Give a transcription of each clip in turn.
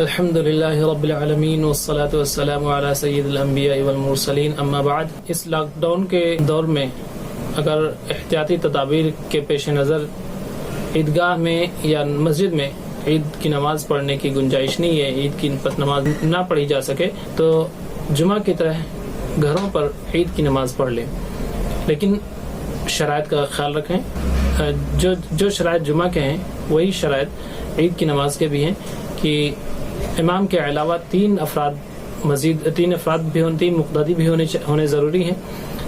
الحمد للہ رب العالمین والصلاة والسلام علی سید الانبیاء والمرسلین، اما بعد۔ اس لاک ڈاؤن کے دور میں اگر احتیاطی تدابیر کے پیش نظر عیدگاہ میں یا مسجد میں عید کی نماز پڑھنے کی گنجائش نہیں ہے، عید کی نماز نہ پڑھی جا سکے، تو جمعہ کی طرح گھروں پر عید کی نماز پڑھ لیں، لیکن شرائط کا خیال رکھیں۔ جو شرائط جمعہ کے ہیں وہی شرائط عید کی نماز کے بھی ہیں کہ امام کے علاوہ تین افراد بھی تین مقتدی بھی ہونے ضروری ہیں،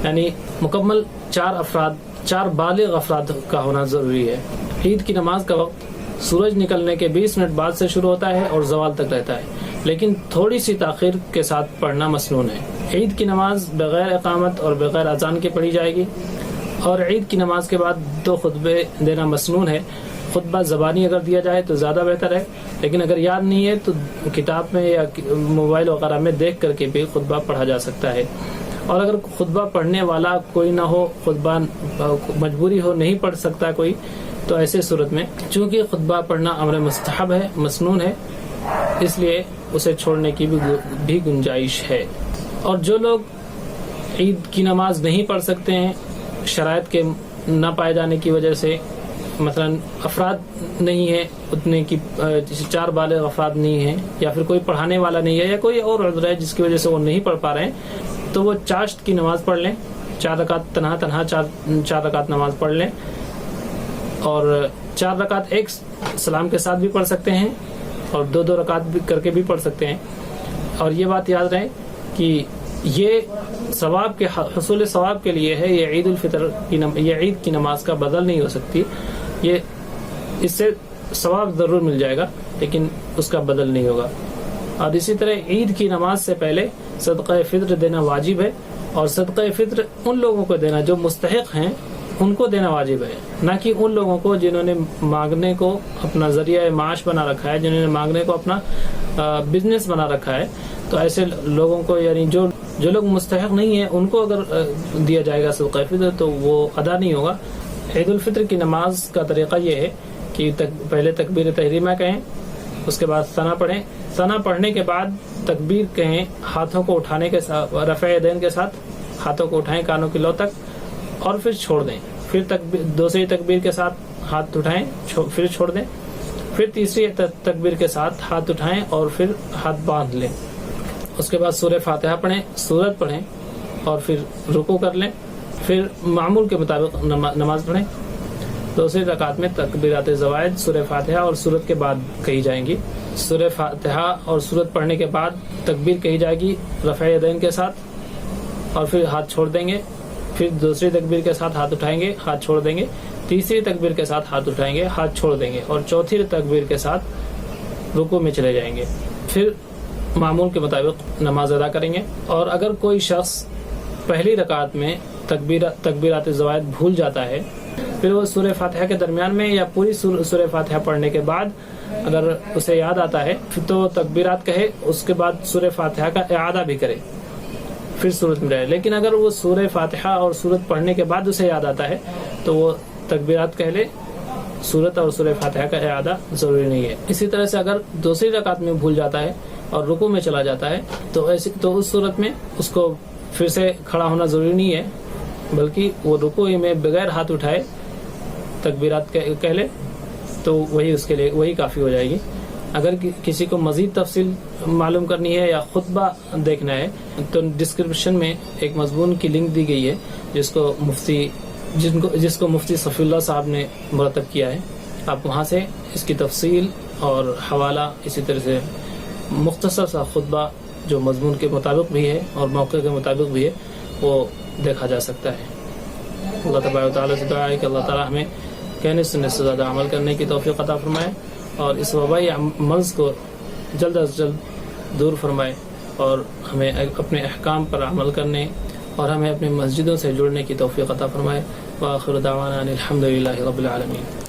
یعنی مکمل چار بالغ افراد کا ہونا ضروری ہے۔ عید کی نماز کا وقت سورج نکلنے کے 20 منٹ بعد سے شروع ہوتا ہے اور زوال تک رہتا ہے، لیکن تھوڑی سی تاخیر کے ساتھ پڑھنا مسنون ہے۔ عید کی نماز بغیر اقامت اور بغیر اذان کے پڑھی جائے گی، اور عید کی نماز کے بعد 2 خطبے دینا مسنون ہے۔ خطبہ زبانی اگر دیا جائے تو زیادہ بہتر ہے، لیکن اگر یاد نہیں ہے تو کتاب میں یا موبائل وغیرہ میں دیکھ کر کے بھی خطبہ پڑھا جا سکتا ہے۔ اور اگر خطبہ پڑھنے والا کوئی نہ ہو، خطبہ مجبوری ہو نہیں پڑھ سکتا کوئی، تو ایسے صورت میں چونکہ خطبہ پڑھنا امر مستحب ہے، مسنون ہے، اس لیے اسے چھوڑنے کی بھی گنجائش ہے۔ اور جو لوگ عید کی نماز نہیں پڑھ سکتے ہیں شرائط کے نہ پائے جانے کی وجہ سے، مثلا افراد نہیں ہے اتنے کی، 4 بالغ افراد نہیں ہیں، یا پھر کوئی پڑھانے والا نہیں ہے، یا کوئی اور عذر ہے جس کی وجہ سے وہ نہیں پڑھ پا رہے ہیں، تو وہ چاشت کی نماز پڑھ لیں، 4 رکعت تنہا 4 رکعت نماز پڑھ لیں، اور 4 رکعت ایک سلام کے ساتھ بھی پڑھ سکتے ہیں، اور 2 رکعت بھی کر کے بھی پڑھ سکتے ہیں۔ اور یہ بات یاد رہے کہ یہ ثواب کے حصول ثواب کے لیے ہے، یہ عید الفطر یہ عید کی نماز کا بدل نہیں ہو سکتی، یہ اس سے ثواب ضرور مل جائے گا لیکن اس کا بدل نہیں ہوگا۔ اور اسی طرح عید کی نماز سے پہلے صدقہ فطر دینا واجب ہے، اور صدقہ فطر ان لوگوں کو دینا جو مستحق ہیں، ان کو دینا واجب ہے، نہ کہ ان لوگوں کو جنہوں نے مانگنے کو اپنا ذریعہ معاش بنا رکھا ہے، جنہوں نے مانگنے کو اپنا بزنس بنا رکھا ہے۔ تو ایسے لوگوں کو، یعنی جو لوگ مستحق نہیں ہیں، ان کو اگر دیا جائے گا صدقہ فطر تو وہ ادا نہیں ہوگا۔ عید الفطر کی نماز کا طریقہ یہ ہے کہ پہلے تکبیر تحریمہ کہیں، اس کے بعد ثنا پڑھیں، ثنا پڑھنے کے بعد تکبیر کہیں، ہاتھوں کو اٹھانے کے ساتھ، رفع یدین کے ساتھ ہاتھوں کو اٹھائیں کانوں کی لو تک، اور پھر چھوڑ دیں، پھر دوسری تکبیر کے ساتھ ہاتھ اٹھائیں، پھر چھوڑ دیں، پھر تیسری تکبیر کے ساتھ ہاتھ اٹھائیں اور پھر ہاتھ باندھ لیں۔ اس کے بعد سورہ فاتحہ پڑھیں، سورت پڑھیں، اور پھر رکوع کر لیں، پھر معمول کے مطابق نماز پڑھیں۔ دوسری رکعت میں تکبیرات زوائد سورہ فاتحہ اور سورت کے بعد کہی جائیں گی۔ سورہ فاتحہ اور سورت پڑھنے کے بعد تکبیر کہی جائے گی رفع یدین کے ساتھ، اور پھر ہاتھ چھوڑ دیں گے، پھر دوسری تکبیر کے ساتھ ہاتھ اٹھائیں گے، ہاتھ چھوڑ دیں گے، تیسری تکبیر کے ساتھ ہاتھ اٹھائیں گے، ہاتھ چھوڑ دیں گے، اور چوتھی تکبیر کے ساتھ رکوع میں چلے جائیں گے، پھر معمول کے مطابق نماز ادا کریں گے۔ اور اگر کوئی شخص پہلی رکعت میں تکبیرات زوائد بھول جاتا ہے، پھر وہ سورہ فاتحہ کے درمیان میں یا پوری سورہ فاتحہ پڑھنے کے بعد اگر اسے یاد آتا ہے تو تکبیرات کہے، اس کے بعد سورہ فاتحہ کا اعادہ بھی کرے، پھر سورت میں رہے۔ لیکن اگر وہ سورہ فاتحہ اور سورت پڑھنے کے بعد اسے یاد آتا ہے تو وہ تکبیرات کہہ لے، سورت اور سورہ فاتحہ کا اعادہ ضروری نہیں ہے۔ اسی طرح سے اگر دوسری رکعت میں بھول جاتا ہے اور رکوع میں چلا جاتا ہے تو اس صورت میں اس کو پھر سے کھڑا ہونا ضروری نہیں ہے، بلکہ وہ رکوع میں بغیر ہاتھ اٹھائے تکبیرات کہہ لے تو وہی اس کے لیے وہی کافی ہو جائے گی۔ اگر کسی کو مزید تفصیل معلوم کرنی ہے یا خطبہ دیکھنا ہے تو ڈسکرپشن میں ایک مضمون کی لنک دی گئی ہے جس کو مفتی صفی اللہ صاحب نے مرتب کیا ہے، آپ وہاں سے اس کی تفصیل اور حوالہ، اسی طرح سے مختصر سا خطبہ جو مضمون کے مطابق بھی ہے اور موقع کے مطابق بھی ہے وہ دیکھا جا سکتا ہے۔ اللہ تبارک و تعالیٰ سے دعا ہے کہ اللہ تعالیٰ ہمیں کہنے سننے سے زیادہ عمل کرنے کی توفیق عطا فرمائے، اور اس وبائی مرض کو جلد از جلد دور فرمائے، اور ہمیں اپنے احکام پر عمل کرنے اور ہمیں اپنی مسجدوں سے جڑنے کی توفیق عطا فرمائے۔ وآخر دعوانا ان الحمد للہ رب العالمین۔